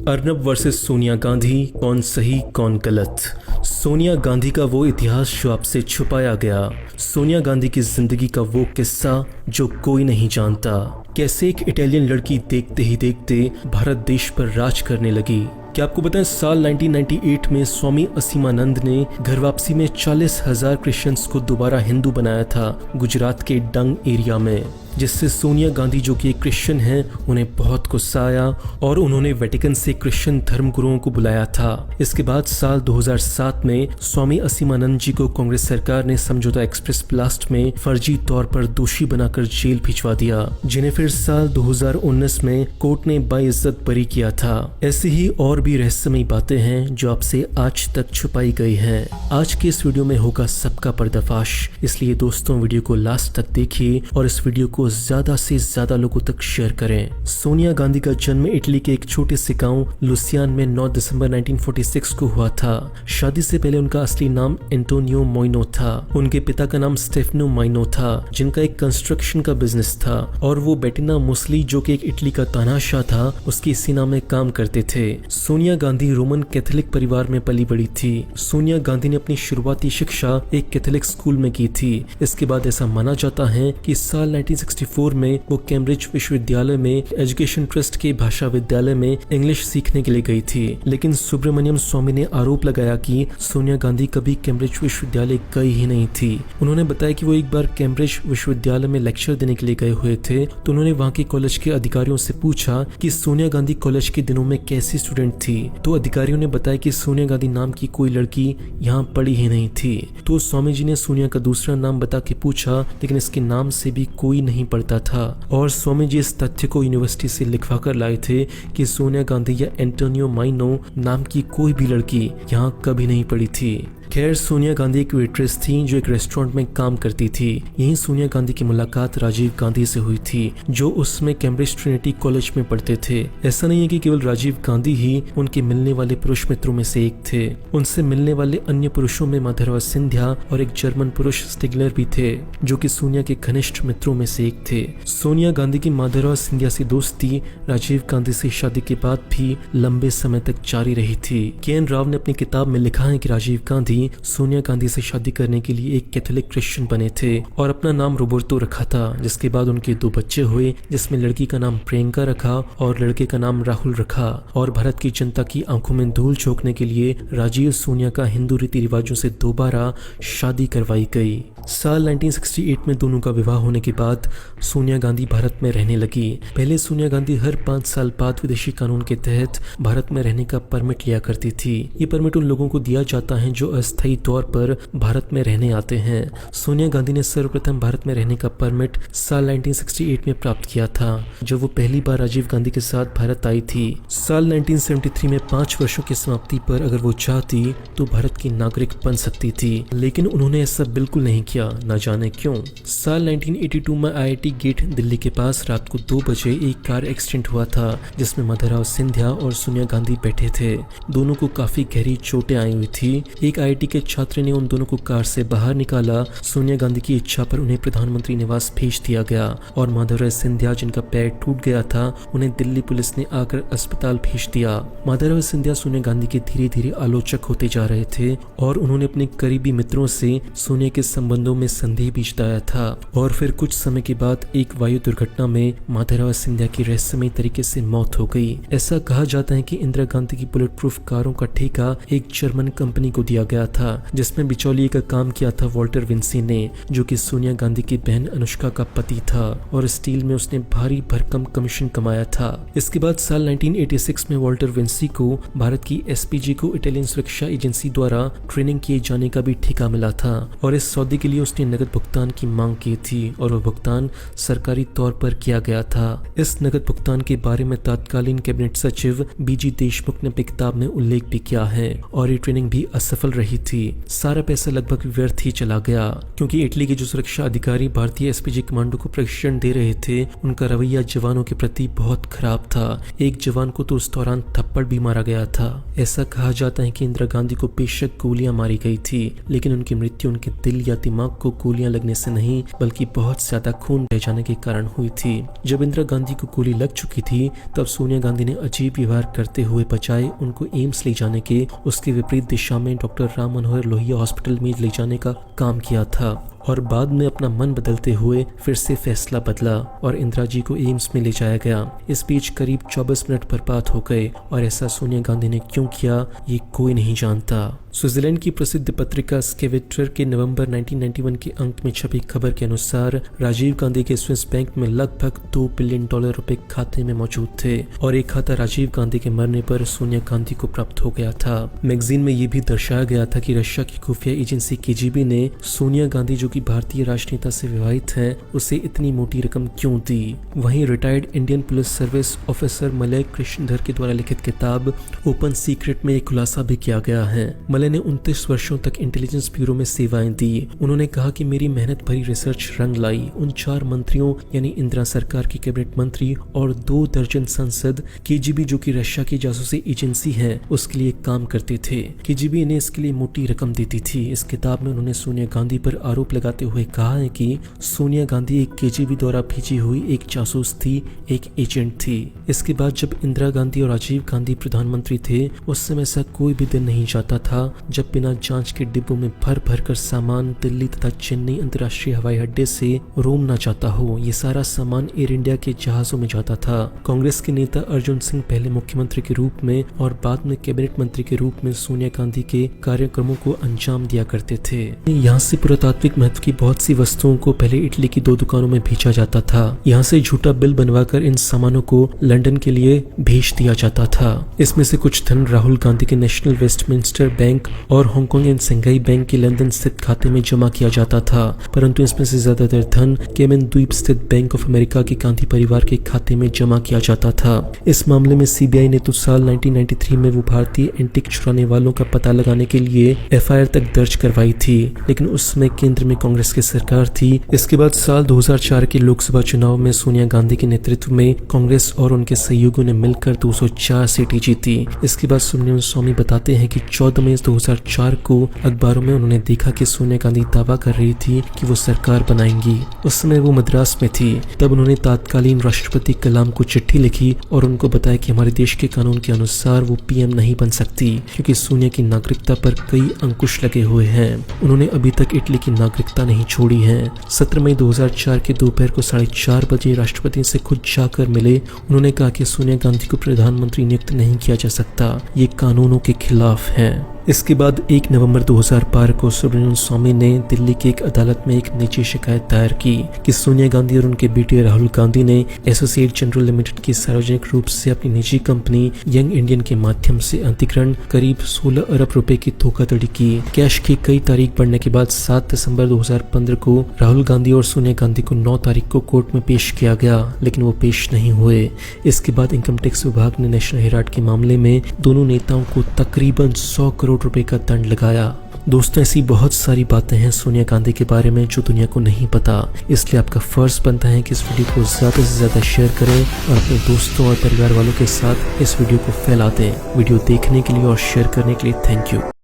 Arnab versus Sonia Gandhi, कौन सही कौन गलत। सोनिया गांधी का वो इतिहास जो आपसे छुपाया गया। सोनिया गांधी की जिंदगी का वो किस्सा जो कोई नहीं जानता। कैसे एक इटालियन लड़की देखते ही देखते भारत देश पर राज करने लगी। क्या आपको बताएं, साल 1998 में स्वामी असीमानंद ने घर वापसी में 40,000 क्रिश्चियंस को दोबारा हिंदू बनाया था गुजरात के डंग एरिया में, जिससे सोनिया गांधी जो कि एक क्रिश्चियन हैं उन्हें बहुत गुस्सा आया और उन्होंने वेटिकन से क्रिश्चियन धर्मगुरुओं को बुलाया था। इसके बाद साल 2007 में स्वामी असीमानंद जी को कांग्रेस सरकार ने समझौता एक्सप्रेस ब्लास्ट में फर्जी तौर पर दोषी बनाकर जेल भिजवा दिया, जिन्हें फिर साल 2019 में कोर्ट ने बाइज्जत बरी किया था। ऐसी ही और भी रहस्यमयी बातें हैं जो आपसे आज तक छुपाई गई हैं। आज के इस वीडियो में होगा सबका पर्दाफाश, इसलिए दोस्तों वीडियो को लास्ट तक देखिए और इस वीडियो को ज्यादा से ज्यादा लोगों तक शेयर करें। सोनिया गांधी का जन्म इटली के एक छोटे से गांव लुसियान में 9 दिसंबर 1946 को हुआ था। शादी से पहले उनका असली नाम एंटोनियो मोइनो था। उनके पिता का नाम स्टेफनो मोइनो था, जिनका एक कंस्ट्रक्शन का बिजनेस था, और वो बेटिना मुसली जो कि एक इटली का तानाशाह था उसकी सेना में काम करते थे। सोनिया गांधी रोमन कैथोलिक परिवार में पली बड़ी थी। सोनिया गांधी ने अपनी शुरुआती शिक्षा एक कैथोलिक स्कूल में की थी। इसके बाद ऐसा माना जाता है कि साल 1964 में वो कैम्ब्रिज विश्वविद्यालय में एजुकेशन ट्रस्ट के भाषा विद्यालय में इंग्लिश सीखने के लिए गई थी। लेकिन सुब्रमण्यम स्वामी ने आरोप लगाया कि सोनिया गांधी कभी कैम्ब्रिज विश्वविद्यालय गई ही नहीं थी। उन्होंने बताया कि वो एक बार कैम्ब्रिज विश्वविद्यालय में लेक्चर देने के लिए गए हुए थे, तो उन्होंने वहाँ के कॉलेज के अधिकारियों से पूछा कि सोनिया गांधी कॉलेज के दिनों में कैसी स्टूडेंट थी। तो अधिकारियों ने बताया कि सोनिया गांधी नाम की कोई लड़की यहाँ पढ़ी ही नहीं थी। तो स्वामी जी ने सोनिया का दूसरा नाम बता के पूछा, लेकिन इसके नाम से भी कोई नहीं पढ़ता था। और स्वामी जी इस तथ्य को यूनिवर्सिटी से लिखवा कर लाए थे कि सोनिया गांधी या एंटोनियो मोइनो नाम की कोई भी लड़की यहाँ कभी नहीं पढ़ी थी। खैर, सोनिया गांधी एक वेट्रेस थी जो एक रेस्टोरेंट में काम करती थी। यहीं सोनिया गांधी की मुलाकात राजीव गांधी से हुई थी, जो उसमें कैम्ब्रिज ट्रिनिटी कॉलेज में पढ़ते थे। ऐसा नहीं है कि केवल राजीव गांधी ही उनके मिलने वाले पुरुष मित्रों में से एक थे। उनसे मिलने वाले अन्य पुरुषों में माधवराव सिंधिया और एक जर्मन पुरुष स्टिगलर भी थे, जो कि सोनिया के घनिष्ठ मित्रों में से एक थे। सोनिया गांधी की माधवराव सिंधिया से दोस्ती राजीव गांधी से शादी के बाद भी लंबे समय तक जारी रही थी। के.एन. राव ने अपनी किताब में लिखा है कि राजीव गांधी सोनिया गांधी से शादी करने के लिए एक कैथोलिक क्रिश्चियन बने थे और अपना नाम रोबर्तो रखा था, जिसके बाद उनके 2 बच्चे हुए, जिसमें लड़की का नाम प्रियंका रखा और लड़के का नाम राहुल रखा। और भारत की जनता की आंखों में धूल झोंकने के लिए राजीव सोनिया का हिंदू रीति रिवाजों से दोबारा शादी करवाई गई। साल 1968 में दोनों का विवाह होने के बाद सोनिया गांधी भारत में रहने लगी। पहले सोनिया गांधी हर 5 साल बाद विदेशी कानून के तहत भारत में रहने का परमिट लिया करती थी। ये परमिट उन लोगों को दिया जाता है जो अस्थायी तौर पर भारत में रहने आते हैं। सोनिया गांधी ने सर्वप्रथम भारत में रहने का परमिट साल 1968 में प्राप्त किया था, जब वो पहली बार राजीव गांधी के साथ भारत आई थी। साल 1973 में 5 वर्षों की समाप्ति पर अगर वो चाहती तो भारत की नागरिक बन सकती थी, लेकिन उन्होंने ऐसा बिल्कुल नहीं किया, न जाने क्यों। साल 1982 में IIT गेट दिल्ली के पास रात को 2 बजे एक कार एक्सीडेंट हुआ था, जिसमें माधवराव सिंधिया और सोनिया गांधी बैठे थे। दोनों को काफी गहरी चोटें आई हुई थी। एक IIT के छात्र ने उन दोनों को कार से बाहर निकाला। सोनिया गांधी की इच्छा पर उन्हें प्रधानमंत्री निवास भेज दिया गया और माधवराव सिंधिया, जिनका पैर टूट गया था, उन्हें दिल्ली पुलिस ने आकर अस्पताल भेज दिया। माधवराव सिंधिया सोनिया गांधी के धीरे धीरे आलोचक होते जा रहे थे और उन्होंने अपने करीबी मित्रों से सोनिया के संबंधों में संदेह भी जताया था। और फिर कुछ समय के बाद एक वायु दुर्घटना में माधवराव सिंधिया की रहस्यमयी तरीके से मौत हो गई। ऐसा कहा जाता है कि इंदिरा गांधी की बुलेट प्रूफ कारों का ठेका एक जर्मन कंपनी को दिया गया था, जिसमें बिचौलिए का काम किया था वॉल्टर विंसी ने, जो कि सोनिया गांधी की बहन अनुष्का का पति था, और स्टील में उसने भारी भरकम कमीशन कमाया था। इसके बाद साल 1986 में वॉल्टर विंसी को भारत की SPG को इटालियन सुरक्षा एजेंसी द्वारा ट्रेनिंग किए जाने का भी ठेका मिला था, और इस सौदे के लिए उसने नगद भुगतान की मांग की थी और वह भुगतान सरकारी तौर पर किया गया था। इस नगद भुगतान के बारे में तत्कालीन कैबिनेट सचिव BG देशमुख ने अपनी किताब में उल्लेख भी किया है, और ये ट्रेनिंग भी असफल रही रही थी। सारा पैसा लगभग व्यर्थ ही चला गया, क्योंकि इटली के जो सुरक्षा अधिकारी भारतीय एसपीजी कमांडो को प्रशिक्षण दे रहे थे, उनका रवैया जवानों के प्रति बहुत खराब था। एक जवान को तो उस दौरान थप्पड़ भी मारा गया था। ऐसा कहा जाता है कि इंदिरा गांधी को बेशक गोलियां मारी गई थी, लेकिन उनकी मृत्यु उनके दिल या दिमाग को गोलियां लगने से नहीं, बल्कि बहुत ज्यादा खून बह जाने के कारण हुई थी। जब इंदिरा गांधी को गोली लग चुकी थी, तब सोनिया गांधी ने अजीब व्यवहार करते हुए बजाय उनको एम्स ले जाने के, उसके विपरीत दिशा में डॉक्टर राम मनोहर लोहिया हॉस्पिटल में ले जाने का काम किया था, और बाद में अपना मन बदलते हुए फिर से फैसला बदला और इंदिरा जी को एम्स में ले जाया गया। इस बीच करीब 24 मिनट बर्बाद हो गए, और ऐसा सोनिया गांधी ने क्यों किया ये कोई नहीं जानता। स्विट्जरलैंड की प्रसिद्ध पत्रिका स्केवेटर के नवंबर 1991 के अंक में छपी खबर के अनुसार राजीव गांधी के स्विस बैंक में लगभग $2 बिलियन रुपए खाते में मौजूद थे, और एक खाता राजीव गांधी के मरने पर सोनिया गांधी को प्राप्त हो गया था। मैगजीन में ये भी दर्शाया गया था कि रशिया की खुफिया एजेंसी केजीबी ने सोनिया गांधी, जो कि भारतीय राजनेता से विवाहित हैं, उसे इतनी मोटी रकम क्यों दी। वहीं retired Indian police service officer Malay Krishnadhar के द्वारा लिखित किताब ओपन सीक्रेट में एक खुलासा भी किया गया है। मलय ने 29 वर्षों तक इंटेलिजेंस ब्यूरो में सेवाएं दी। उन्होंने कहा कि मेरी मेहनत भरी रिसर्च रंग लाई। उन 4 मंत्रियों यानी इंदिरा सरकार के कैबिनेट मंत्री और 2 दर्जन सांसद केजीबी, जो कि रशिया की जासूसी एजेंसी है, उसके लिए काम करते थे। केजीबी ने इसके लिए मोटी रकम देती थी। इस किताब में उन्होंने सोनिया गांधी पर आरोप लगाते हुए कहा है कि सोनिया गांधी एक केजीबी द्वारा भेजी हुई एक जासूस थी, एक एजेंट थी। इसके बाद जब इंदिरा गांधी और राजीव गांधी प्रधानमंत्री थे, उस समय ऐसा कोई भी दिन नहीं जाता था जब बिना जांच के डिब्बों में भर भर कर सामान दिल्ली तथा चेन्नई अंतर्राष्ट्रीय हवाई अड्डे से रोम न जाता हो। ये सारा सामान एयर इंडिया के जहाजों में जाता था। कांग्रेस के नेता अर्जुन सिंह पहले मुख्यमंत्री के रूप में और बाद में कैबिनेट मंत्री के रूप में सोनिया गांधी के कार्यक्रमों को अंजाम दिया करते थे। यहाँ से पुरातात्विक महत्व की बहुत सी वस्तुओं को पहले इटली की 2 दुकानों में भेजा जाता था। यहाँ से झूठा बिल बनवाकर इन सामानों को लंदन के लिए भेज दिया जाता था। इसमें से कुछ धन राहुल गांधी के नेशनल वेस्टमिंस्टर बैंक और हांगकांग एंड संघाई बैंक के लंदन स्थित खाते में जमा किया जाता था, परंतु इसमें से ज्यादातर धन केमन द्वीप स्थित बैंक ऑफ अमेरिका के गांधी परिवार के खाते में जमा किया जाता था। इस मामले में सीबीआई ने तो साल 1993 में वो भारतीय एंटीक चुराने वालों का पता लगाने के लिए एफआईआर तक दर्ज करवाई थी, लेकिन उस समय केंद्र में कांग्रेस की सरकार थी। इसके बाद साल 2004 के लोकसभा चुनाव में सोनिया गांधी के नेतृत्व में कांग्रेस और उनके सहयोगियों ने मिलकर 204 सीटें जीती। इसके बाद सुब्रमण्यम स्वामी बताते हैं कि 14 मई 2004 को अखबारों में उन्होंने देखा कि सोनिया गांधी दावा कर रही थी कि वो सरकार बनाएंगी। उस समय वो मद्रास में थी। तब उन्होंने तत्कालीन राष्ट्रपति कलाम को चिट्ठी लिखी और उनको बताया कि हमारे देश के कानून के अनुसार वो पीएम नहीं बन सकती, क्योंकि सोनिया की नागरिकता पर कई अंकुश लगे हुए हैं। उन्होंने अभी तक इटली की नागरिकता नहीं छोड़ी है। 17 मई 2004 के दोपहर को 4:30 बजे राष्ट्रपति से खुद जाकर मिले। उन्होंने कहा कि सोनिया गांधी को प्रधानमंत्री नियुक्त नहीं किया जा सकता, ये कानूनों के खिलाफ है। इसके बाद 1 नवंबर 2012 को सुब्रमण्यम स्वामी ने दिल्ली की एक अदालत में एक निजी शिकायत दायर की कि सोनिया गांधी और उनके बेटे राहुल गांधी ने एसोसिएट जनरल लिमिटेड की सार्वजनिक रूप से अपनी निजी कंपनी यंग इंडियन के माध्यम से अधिग्रहण करीब 16 अरब रुपए की धोखाधड़ी की। कैश की कई तारीख बढ़ने के बाद 7 दिसंबर 2015 को राहुल गांधी और सोनिया गांधी को 9 तारीख को कोर्ट में पेश किया गया, लेकिन वो पेश नहीं हुए। इसके बाद इनकम टैक्स विभाग ने नेशनल हेराल्ड के मामले में दोनों नेताओं को तकरीबन 100 करोड़ रुपए का दंड लगाया। दोस्तों, ऐसी बहुत सारी बातें हैं सोनिया गांधी के बारे में जो दुनिया को नहीं पता, इसलिए आपका फर्ज बनता है कि इस वीडियो को ज्यादा से ज्यादा शेयर करें और अपने दोस्तों और परिवार वालों के साथ इस वीडियो को फैला दें। वीडियो देखने के लिए और शेयर करने के लिए थैंक यू।